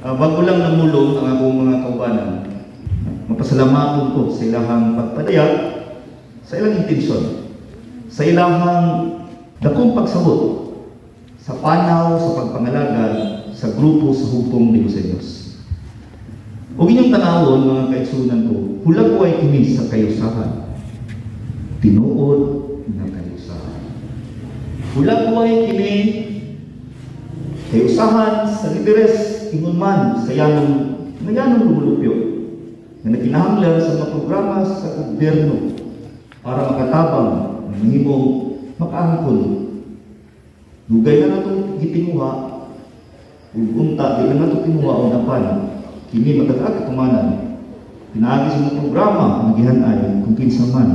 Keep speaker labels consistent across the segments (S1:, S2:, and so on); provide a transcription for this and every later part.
S1: Bago lang namulong ang akong mga kaubanan, mapasalamaton ko sa ilahang pagpadaya, sa ilang intensyon, sa ilahang dakong pagsabot, sa panaw, sa pagpangalagad, sa grupo sa hugpong ni Jose Dios. O inyong tanawon, mga kaigsunan ko, hulagway kini sa kayusahan. Tinuod na kayusahan. Hulagway kini kayusahan sa lideres ingon man sa yanong lumulupyo na nagkinahanglan sa mga programa sa gobyerno para makatabang ng mahimong makaangkon. Dugay na nato gitinguha ug unta di na nato tinuha o napan kini magdagag katumanan. Pinaagi sa mga programa ang gihan-ay kung kinsa man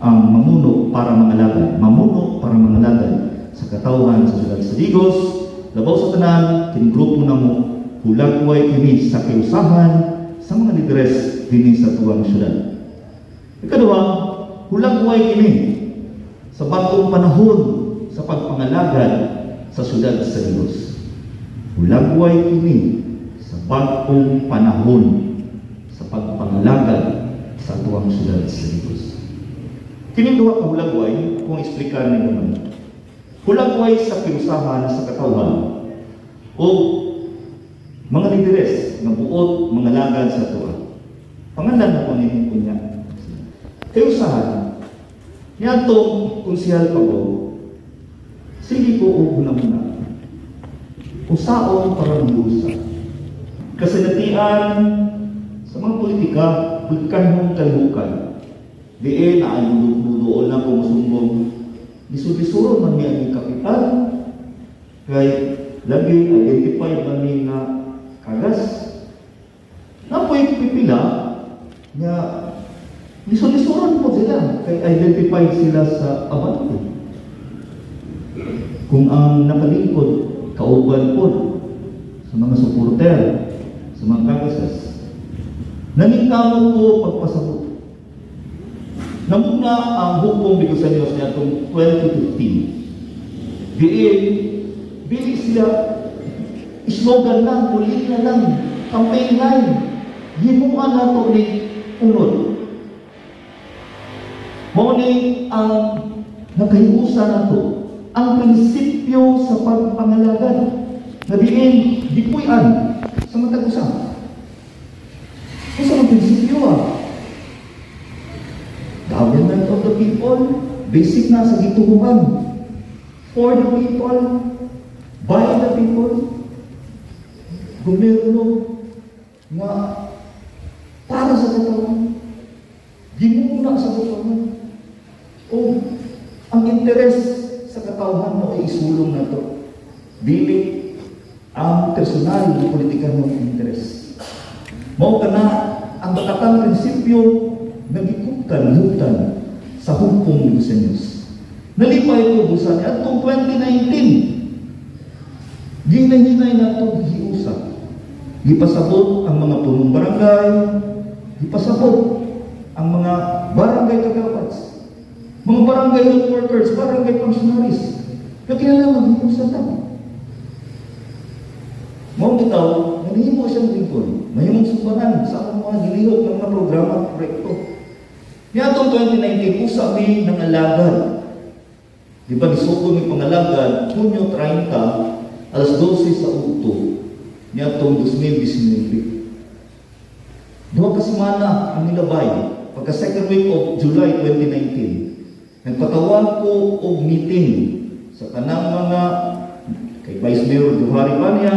S1: ang mamuno para mangalagad sa katawhan sa syudad sa Digos, labaw sa tanan kining grupo namo. Hulagway kini sa kayusahan sa mga lideres dinhi sa tuwang syudad. Ikadua, hulagway kini sa bagong panahon sa pagpangalagad sa syudad sa Digos. Hulagway kini sa bagong panahon sa pagpangalagad sa tuwang syudad sa Digos. Kini duha ka hulagway kung explikan ninyo naman. Hulagway sa kayusahan sa katawhan o mga lideres nga buot mga lagad sa tuwa. Pangalan na po ninyo kunya. Kayusahan, niyatong konsehal Pago, sige po o muna. Usaon para mag-usa. Kasinatian sa mga politikanhong kalihukan. Diin na ay doon na po masumbong. Lisod-lisoron man niya ang kapital. Kaya lagi identify man niya nga kagas na po'y pipila nga lisod-lisoron po sila kay identify sila sa abante. Kung ang nakalingkod kauban po sa mga supporter sa mga kagasas naningkamot po pagpasabot. Namuna ang hukbong Digos sa Dios niya itong 2015. Bili sila slogan lang, ulit na lang, campaign line. Himuan na ito ni unod. Mauning ang nagkayusa na ito, ang prinsipyo sa pagpangalagad. Nabihin, dipuyan sa matag-usap. Kasi ang prinsipyo government of the people, basic na sa gituhuman. For the people, by the people, gobyerno nga para sa katawan, gimuna sa katawan, o ang interes sa katawan mo ay isulong na ito. Dili ang personal na politikan mo interes. Mao ka na ang bakatang prinsipyo na gikutan sa hukbong ni Jose Dios. Nalipay ko busan atong 2019. Ginay-ginay na ito giusap. Gipasabot ang mga punong barangay, gipasabot ang mga barangay kagawats, mga barangay health workers, barangay functionaries. Kaya lang mag-iusan na. Mao bitaw, nanihimo siyang lingkod. Mahimong sumbangan sa akong mga gilihok ng mga programa at proyekto. Niatong 2019, usabi ng alagad. Di ba, isuko ng pangalagad, Hunyo 30, alas 12 sa Ugto, niatong 2019. Duha ka semana ang nilabay, pagka second week of July 2019, nagpatawag ko og meeting sa kanang mga kay Vice Mayor Johari Banya,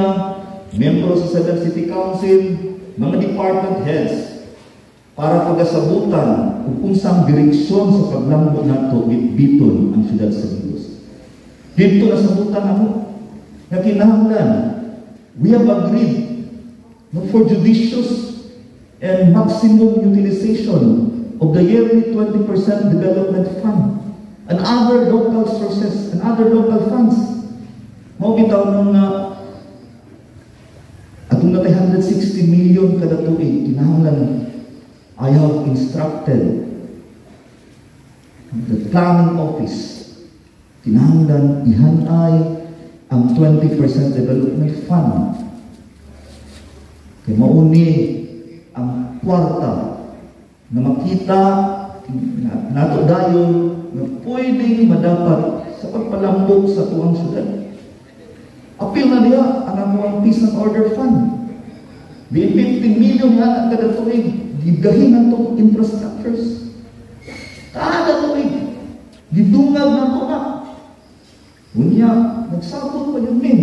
S1: membro sa Southern City Council, mga department heads, para pagasabutan kung unsang direksyon sa paglambo nato bitbiton ang syudad sa Digos. Dito nasabutan ako na kinahanglan, we have agreed for judicious and maximum utilization of the yearly 20% development fund and other local sources and other local funds. Mao bitaw nung atong natay 160 million kada tuig, kinahanglan I have instructed the planning office, kinahanglan ihanay ang 20% development fund Kaya mauni ang kwarta na makita nato dayon na pwedeng madapat sa pagpalambok sa tuwang syudad. Apil na niya ang amuang Peace and Order Fund. Di 15 million na kada tuig, gigahin na itong infrastructures. Kada tuig, gidungag na ito na. Unya, nagsabot pa yun min.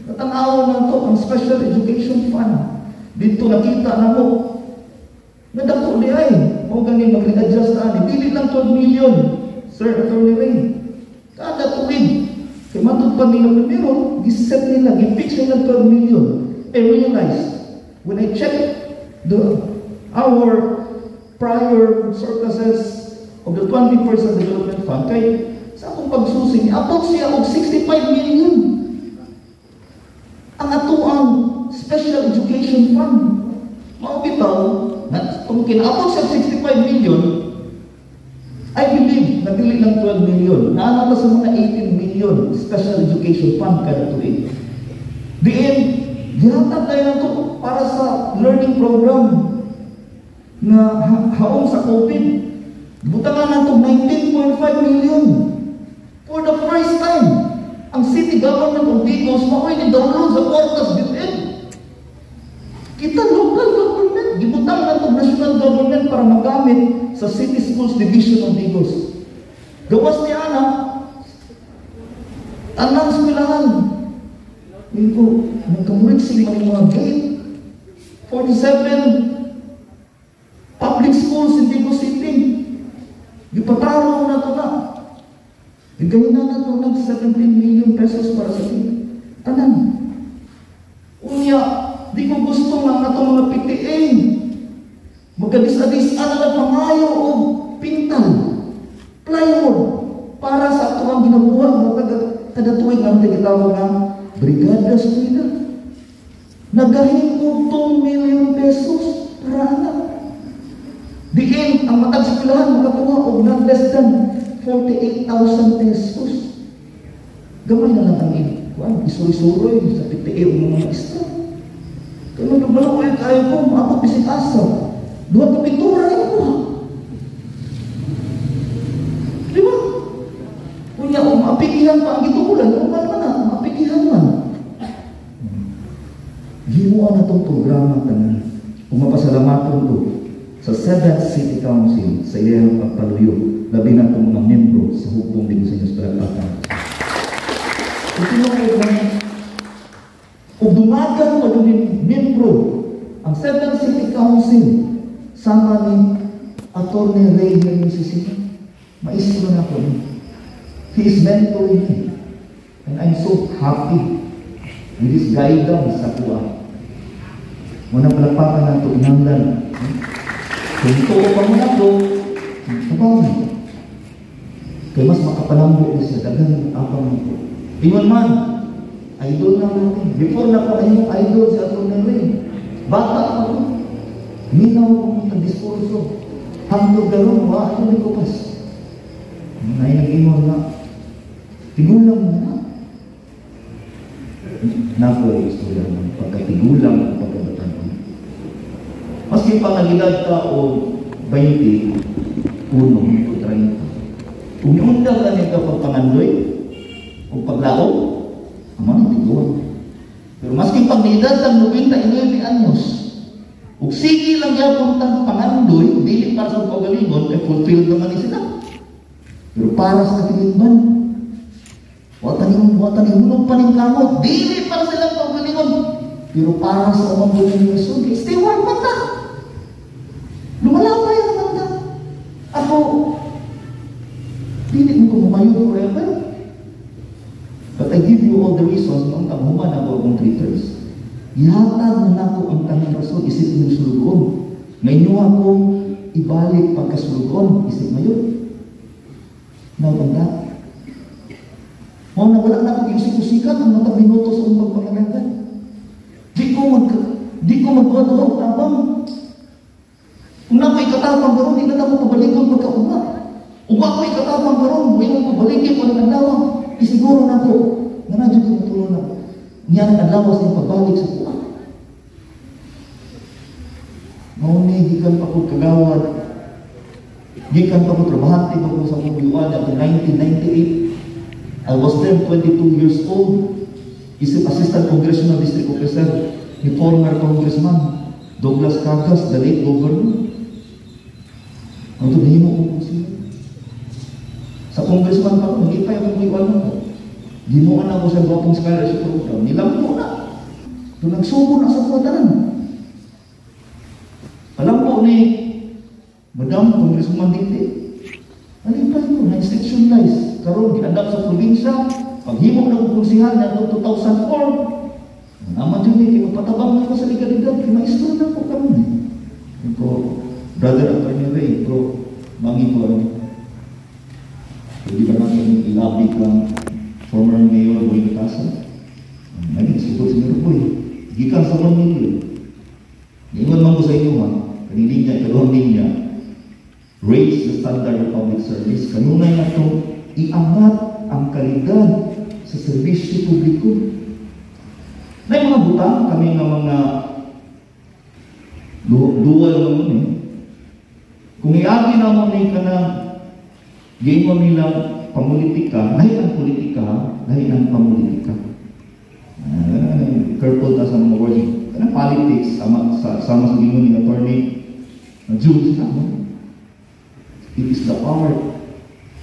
S1: Natanaw na ito ang Special Education Fund. Dito nakita na mo, nadako di ay, o ganin mag-readjust na, dili lang 12 million, Sir Attorney Ray. Kada tuwid, kaya matod pa nila primero, giset nila, gipix nila 12 million. I realize, when I check our prior surpluses of the 21st Development Fund, kay sa akong pagsusing, abot siya og 65 million. Ang ato ang Special Education Fund. Maubitaw, kung kinaabot siya 65 million, I believe na dili lang 12 million. Naanap sa mga 18 million Special Education Fund kada tuig. Diin, gihatag tayo na ito para sa learning program na haong sa COVID. Butangan na ito 19.5 million. For the first time, ang city government of Digos maoy ni download sa portas bitin. Kita local government, gibutang na ito national government para magamit sa City Schools Division of Digos. Gawas ni Ana, tanang eskwelahan. Ito, nagkamulit sila ng mga gate. 47 public schools in Digos City. Gipataro na ito na. Igayin na ito ng 17 million pesos para sa city. Tanan. Unya, di ko gusto nga nga itong mga PTA. Magkadis-adis-an na pangayo o pintal, plywood, para sa ito ang ginabuhat na kada tuwing ang tigitawag na Brigada Eskwela. Nagahin ko 2 million pesos para anak. Diin, ang matag eskwelahan makakuha o not less than 48,000 pesos. Gamay na lang ang isuroy-suroy sa PTA o mga maestra. Kaya nagbalak ko kayo ko, maabot bisik asa. Duha ka pintura rin ko. Di ba? Kunya, mapikihan pa ang gitukulan. Normal man na, mapikihan man. Gimuan na itong programa tanan. Kung mapasalamaton ko sa 7th City Council sa iyang pagpaluyo, labi na itong mga membro sa hukbong din sa inyong palakpakan. Ito lang kung dumagan pa yung membro ang 7th City Council sama ni Attorney Ray ng Mississippi, maestro na ko. He is mentoring me. And I'm so happy with his guidance sa kuha. Muna palapakan na ito, inanglan. Kung ito ko pa muna ito, sabaw. Kaya mas makapalambo na siya, dagang apang ito. Iwan man, idol na natin. Before na pa kayong idol sa Attorney Ray. Bata ako. Minaw ko ang diskurso. Hangtog gano'n, ito may kupas. Nay nag-imor na. Tigulang mo na. Napo, istorya ng pagkatigulang at pagkabatan mo. Maski pangagilad ka o 20, 1, 30. Kung iundang ka niya ka pagpangandoy o paglao, ang mga tiguan. Pero maski pag-edad ng 99 anyos, ug sige lang yapon tang pangandoy, dili para sa pagalingon, ay fulfilled naman ni sila. Pero para sa katilingban, watan yung paningkamot, dili para sa ilang pagalingon. Pero para sa umang buhay ng sugi, stay warm mata. Lumalapay ang mata. Ako, dili mo kumumayo forever. But I give you all the reasons nung taghuman ako akong treaters. Ihatag na ako ang tanang rason, isip ng sulugon. Ngayon akong ibalik pagkasulugon, isip ngayon. Nawanda. Mga nawala na akong isip-usikan ang mga minuto sa umpag pangalagan. Di ko magbuhat-buhat tabang. Kung na ko'y katapang garon, di na ako pabalikon pagkauma. Kung ako ay katapang garon, may mo pabalikin ko ng adlaw. Isiguro na ko, na nadyo ko matulong na. Niyan ang adlaw sa pabalik sa kuha. Mauni, gikan pa ko kagawad. Gikan pa ko trabahante pa ko sa Mubiwan at 1998. I was then 22 years old. Isip Assistant Congressional District Officer ni former Congressman Douglas Cargas, the late governor. Ang ito, nahimo ko siya. Sa congressman pa ko, hindi pa yung Mubiwan mo. Ginuan ako sa Gwapong Scholarship Program. Nilang mo na. Ito nagsubo na sa kuwatanan. Alam po ni Madam Congressman Dite, alipay ko, na-institutionalize. Karoon, di-adapt sa probinsya. Paghimo na kong konsihal na 2004. Naman yun eh, magpatabang ako sa legalidad. Maestro na po kami. Ito, Brother Attorney Ray, ito, mangi ko ano. Hindi ba natin ilabi kang former Mayor Boy Casa? Naging sigot si Mayor Boy. Gikan sa Manila. Ingon man ko sa inyo ha, kaniling niya, karoon niya, raise the standard of public service. Kanunay na ito, iangat ang kalidad sa serbisyo publiko. Na mga butang, kami nga mga dual naman eh. Kung iagi naman na ka na game mo nilang pamulitika, dahil ang politika, dahil ang pamulitika. Careful na sa mga words. Kanang politics, sama sa gingon ni Attorney Jules naman. It is the art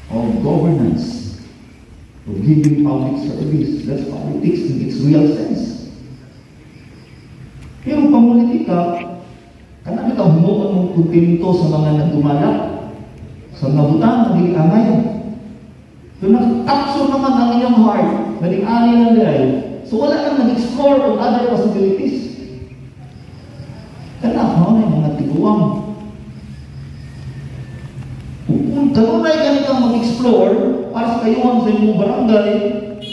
S1: of governance, of giving public service. That's politics in its real sense. Pero pamulitika, kanang ito humuon mong kontento sa mga nagdumala, sa mga butang, naging angay. So nakakapso naman ang inyong heart, naging ani lang dahil. So wala kang nag-explore on other possibilities. Kana mo na mga tiguang. Kung kanunay ganitong mag-explore para sa kayuhan sa inyong barangay,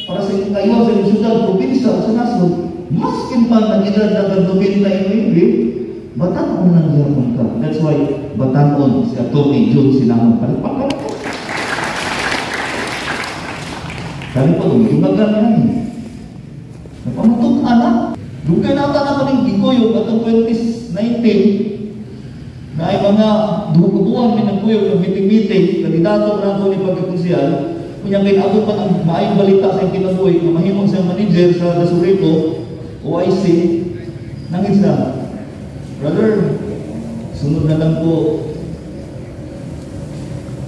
S1: para sa inyong kayuhan sa inyong syudad, probinsya, sa nasod, maskin pa nag-edad na gandubin na inyong batanon lang yapon ka. That's why batanon si Atty. June sinamon palipakal ko. Kami pa doon, yung magandang napamatog anak. Dugay na ata naman yung giguyog at 2019 na ay mga dugubuan may nagkuyog ng meeting-meeting, kandidato na ito ni pagkakonsyal, kunyang may abot pa ng maayong balita sa kinabuhi na mahimong siyang manager sa Dasurito, OIC, nangis na. Brother, sunod na lang po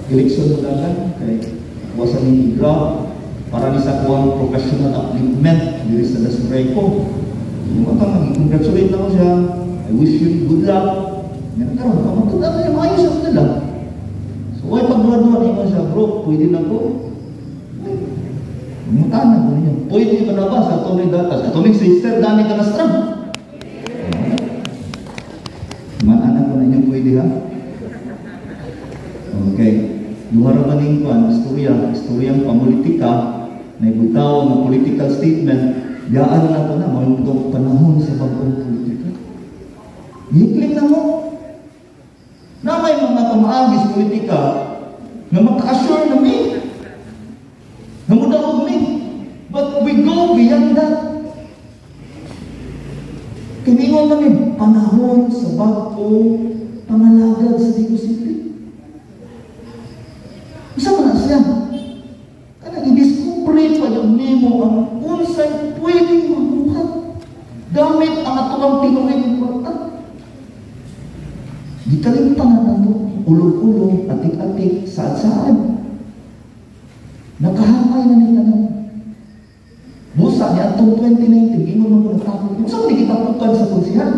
S1: eleksyon na lang kay kuwasan ng igra para ni sa kuwang professional upliftment diri sa Dasurito. Yung mga congratulate na ko siya. I wish you good luck. Ngayon karoon, kamagod na yung ayos ako nila. So, ay pagduwa-duwa niyo siya, bro, pwede na po. Mutanan ko ninyo. Pwede ba na ba sa atong datas? Atong sister, dami ka na strong. Mananan ko na inyo pwede ha? Okay. Duhara ba ning kuan, istoryang pamulitika, na ibutaw ng political statement. Yaan na ito na, mayroong panahon sa bagong politika. Hikling na mo. Na may mga pamaagis politika na maka-assure na me. Na mudawag me. But we go beyond that. Kiningon namin, panahon sa bagong pangalagad sa Digo City. Isa mo na siya. Kanang i-discover pa yung nemo ang unsay pwedeng mabuhat gamit ang atuang tinuring ng kwarta. Gitalimpan na nato, ulog-ulog, atik-atik, saan-saan. Nakahangay na nito na. Busa niya atong 2019, ingon mo na tapos. Kung saan hindi kita pukan sa konsihan?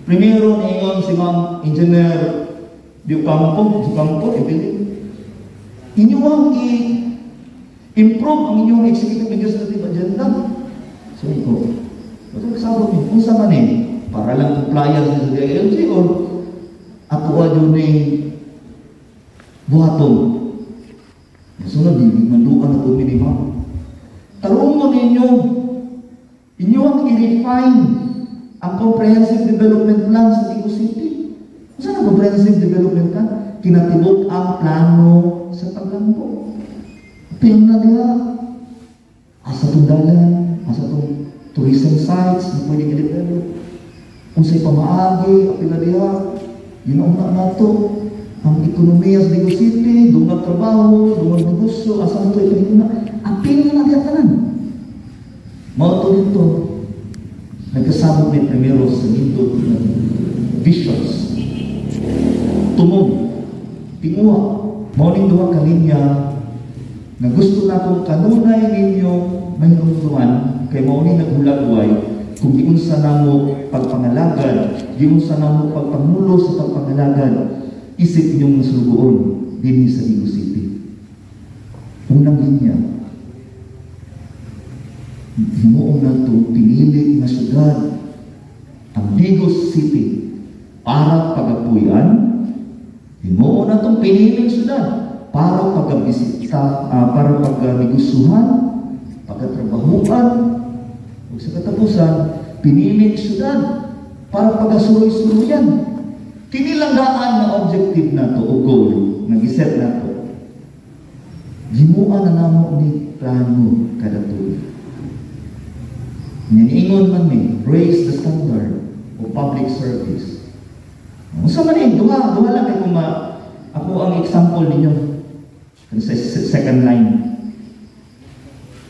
S1: Primero, niingon si Ma'am Engineer Ducampo, inyo ang improve ang inyong executive legislative agenda. So, ito. Ito kasabot niyo. Kung saan man para lang compliance sa DILG or atuwa yun buhaton. Sunod, mandukan na ito minimum. Tarong mo ninyo, inyo ang i-refine ang comprehensive development plan sa Digo City. Kung saan ang comprehensive development plan? Kinatibok ang plano sa Paglambo. Pin na niya, asa itong dalan, asa itong tourism sites na pwede i-develop. unsay pamaagi, apila diha, ginauna nato, ang ekonomiya sa Digo City, dungang trabaho, dungang negosyo, asa ito ipinuna, apil na diha tanan. Mao to dito, nagkasabot ni primero sa nindot na visions. Tumong, tinguha, mao ning duha ka linya na gusto natong kanunay ninyo mahinungtuan kay mao ni naghulagway kung giunsa namo pagpangalagad, giunsa namo pagpangulo sa pagpangalagad isip inyong nasugoon din sa Digo City. Unang linya, himuong nato pinili na syudad ang Digo City para pagapuyan. Himuong natong piniling syudad para pagabisita, para pagnegosyuhan, pagkatrabahuan, o sa katapusan, piniling syudad para pagasuloy-suloyan. Kinilanggaan na objective nato o goal na giset nato. Himuan na namo ni plano kada tuig. Niningon man ni raise the standard of public service. Unsa man ni duha lang kay ako ang example ninyo sa second line.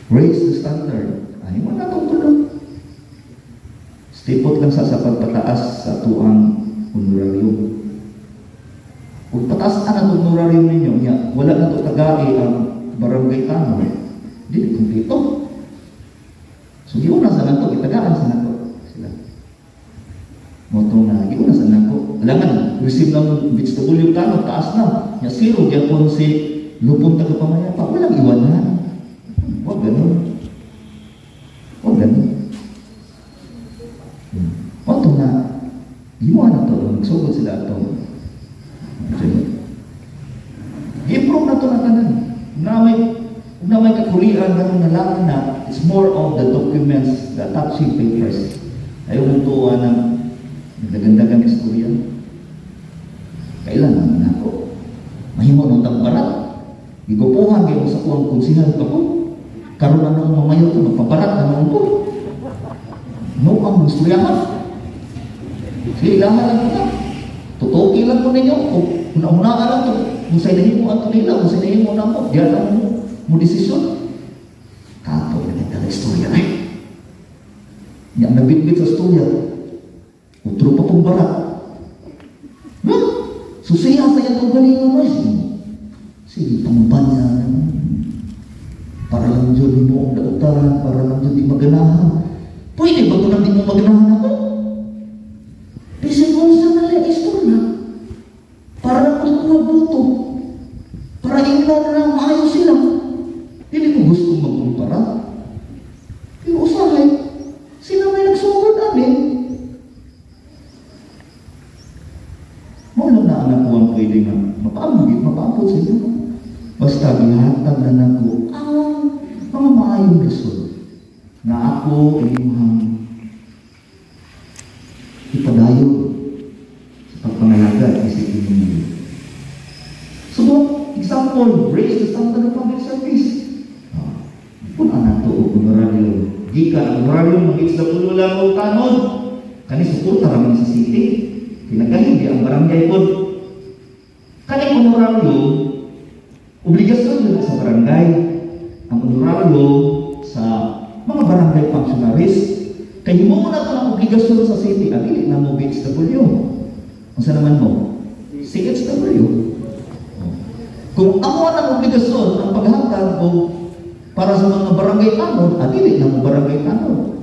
S1: Raise the standard. Ay mo na tungtod. Stipot lang sa pagpataas sa tuang honorarium. Kung pataas ang honorarium ninyo, wala na ito tagai ang barangay tano, hindi kumpleto. So, di una sa nato, itagaan sa nato sila. Moto na, di una sa nato. Alangan, receive ng BHW tano, taas na. Zero, diyan po si lupong tagapamayapa. Walang iwanan. Huwag ganun. Huwag ganun. Moto na, iwan na ito, nagsugod sila ito. I-improve na ito na tanan. Na may kakulian na lang na it's more of the documents, the attaching papers. Ayaw mong tuwa ng nagdagandagang istorya. Kailan naman ako? Mahimo ng tagbarat. Igupuhan kayo sa kuwang konsihan ka po. Karoon na ng mamayo ito, magpaparat na naman po. No, ang istoryahan. Sige, ilahan lang ito. Tutuki lang po ninyo. Kung una-una lang ito, kung sa'yo nahin mo ato nila, kung sa'yo nahin mo na mo, diyan lang mo desisyon. Kapo na kita na istorya ay. Yang nabitbit sa istorya, utro pa pong barat. Susiya sa itong galingan mo. Sige, pangban niya. Para lang dyan mo ang dautan, para lang dyan di maganahan. Pwede ba ito lang di mo maganahan ako? Kasi kung saan nila istorya, para lang ito magbuto, para inglan na lang maayos sila. Hindi ko gusto magkumpara. Pero usahay, sila may nagsugod namin. Mula na anak ko ang pwede nga mapaabot sa inyo. Basta bihatag na nako ang mga maayong rason na ako inyong ipadayon sa pagpangalagad isipin ninyo. So, example, raise the standard of public service. Kung anak to o honorarium, di ka honorarium mag-its na pulo lang o tanon, kani suporta kami sa city, kinagaling di ang barangay po. Kani honorarium, obligasyon nila sa barangay, ang honorarium sa mga barangay functionaries, kaya mo na ito ang obligasyon sa city, abili na mo BHW. Kung saan naman mo? CHW. Kung ako ang obligasyon ang paghatag o para sa mga barangay tanon, abili na mo barangay tanon.